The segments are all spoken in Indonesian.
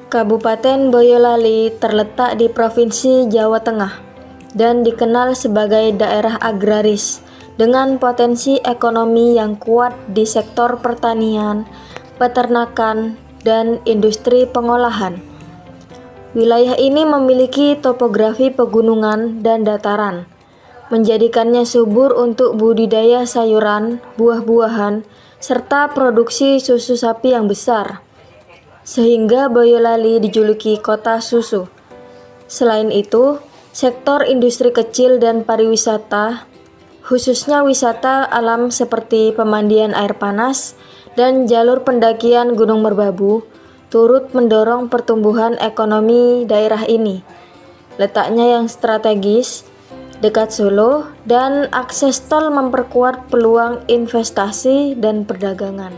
Kabupaten Boyolali terletak di Provinsi Jawa Tengah dan dikenal sebagai daerah agraris dengan potensi ekonomi yang kuat di sektor pertanian, peternakan, dan industri pengolahan. Wilayah ini memiliki topografi pegunungan dan dataran, menjadikannya subur untuk budidaya sayuran, buah-buahan, serta produksi susu sapi yang besar, sehingga Boyolali dijuluki kota susu. Selain itu, sektor industri kecil dan pariwisata, khususnya wisata alam seperti pemandian air panas dan jalur pendakian Gunung Merbabu, turut mendorong pertumbuhan ekonomi daerah ini. Letaknya yang strategis, dekat Solo, dan akses tol memperkuat peluang investasi dan perdagangan.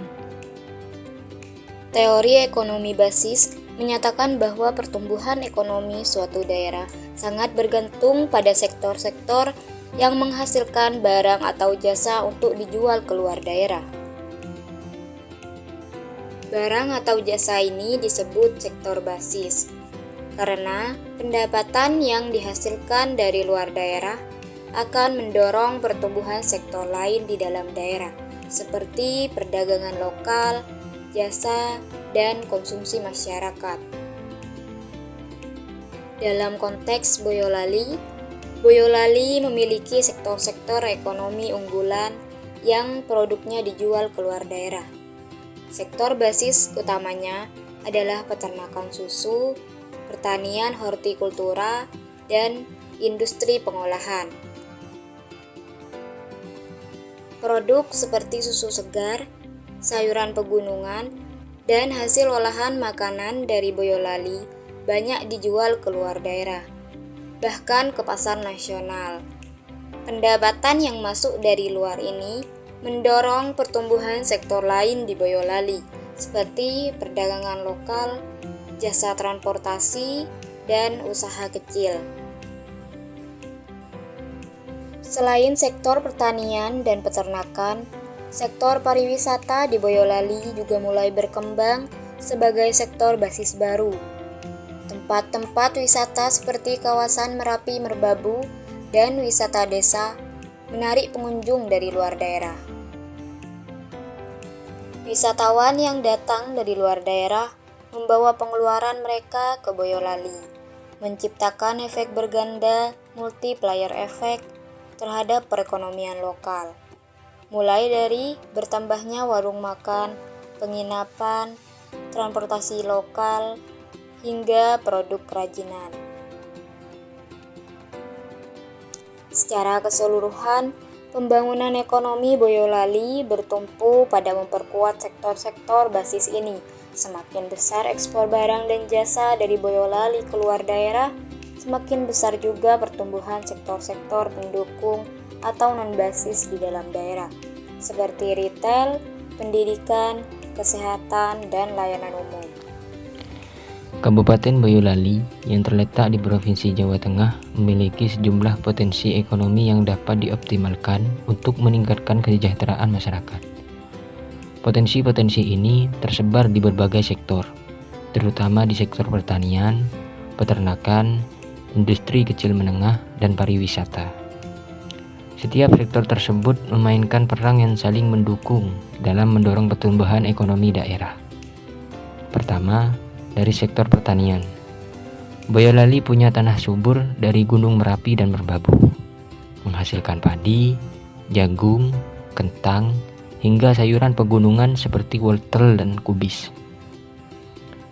Teori ekonomi basis menyatakan bahwa pertumbuhan ekonomi suatu daerah sangat bergantung pada sektor-sektor yang menghasilkan barang atau jasa untuk dijual keluar daerah. Barang atau jasa ini disebut sektor basis, karena pendapatan yang dihasilkan dari luar daerah akan mendorong pertumbuhan sektor lain di dalam daerah, seperti perdagangan lokal, jasa, dan konsumsi masyarakat. Dalam konteks Boyolali, Boyolali memiliki sektor-sektor ekonomi unggulan yang produknya dijual keluar daerah. Sektor basis utamanya adalah peternakan susu, pertanian hortikultura, dan industri pengolahan. Produk seperti susu segar, sayuran pegunungan, dan hasil olahan makanan dari Boyolali banyak dijual keluar daerah, bahkan ke pasar nasional. Pendapatan yang masuk dari luar ini mendorong pertumbuhan sektor lain di Boyolali, seperti perdagangan lokal, jasa transportasi, dan usaha kecil. Selain sektor pertanian dan peternakan, sektor pariwisata di Boyolali juga mulai berkembang sebagai sektor basis baru. Tempat-tempat wisata seperti kawasan Merapi Merbabu dan wisata desa menarik pengunjung dari luar daerah. Wisatawan yang datang dari luar daerah membawa pengeluaran mereka ke Boyolali, menciptakan efek berganda multiplier effect terhadap perekonomian lokal, mulai dari bertambahnya warung makan, penginapan, transportasi lokal, hingga produk kerajinan. Secara keseluruhan, pembangunan ekonomi Boyolali bertumpu pada memperkuat sektor-sektor basis ini. Semakin besar ekspor barang dan jasa dari Boyolali keluar daerah, semakin besar juga pertumbuhan sektor-sektor pendukung atau non-basis di dalam daerah, seperti retail, pendidikan, kesehatan, dan layanan umum. Kabupaten Boyolali yang terletak di Provinsi Jawa Tengah memiliki sejumlah potensi ekonomi yang dapat dioptimalkan untuk meningkatkan kesejahteraan masyarakat. Potensi-potensi ini tersebar di berbagai sektor, terutama di sektor pertanian, peternakan, industri kecil menengah, dan pariwisata. Setiap sektor tersebut memainkan peran yang saling mendukung dalam mendorong pertumbuhan ekonomi daerah. Pertama, dari sektor pertanian. Boyolali punya tanah subur dari Gunung Merapi dan Merbabu, menghasilkan padi, jagung, kentang, hingga sayuran pegunungan seperti wortel dan kubis.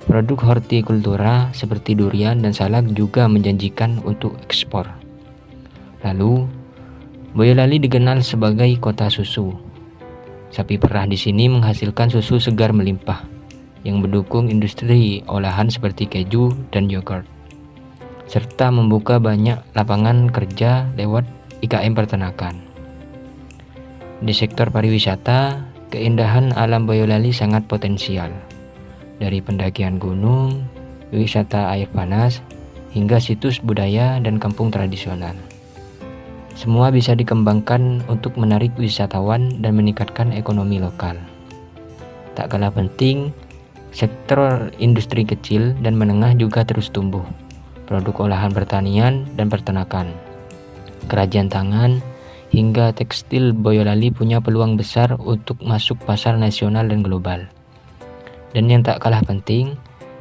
Produk hortikultura seperti durian dan salak juga menjanjikan untuk ekspor. Lalu, Boyolali dikenal sebagai kota susu. Sapi perah di sini menghasilkan susu segar melimpah yang mendukung industri olahan seperti keju dan yogurt, serta membuka banyak lapangan kerja lewat IKM peternakan. Di sektor pariwisata, keindahan alam Boyolali sangat potensial, dari pendakian gunung, wisata air panas, hingga situs budaya dan kampung tradisional. Semua bisa dikembangkan untuk menarik wisatawan dan meningkatkan ekonomi lokal. Tak kalah penting, Sektor industri kecil dan menengah juga terus tumbuh. Produk olahan pertanian dan peternakan, kerajinan tangan, hingga tekstil Boyolali punya peluang besar untuk masuk pasar nasional dan global. Dan yang tak kalah penting,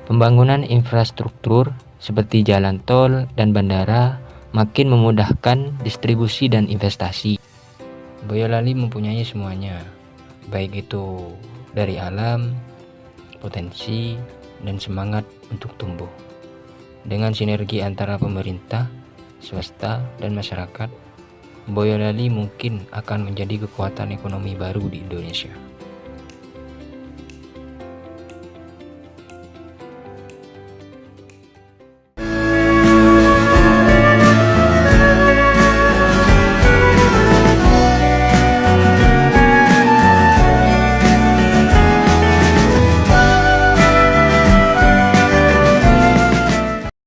pembangunan infrastruktur seperti jalan tol dan bandara makin memudahkan distribusi dan investasi. Boyolali mempunyai semuanya, baik itu dari alam, potensi, dan semangat untuk tumbuh. Dengan sinergi antara pemerintah, swasta, dan masyarakat, Boyolali mungkin akan menjadi kekuatan ekonomi baru di Indonesia.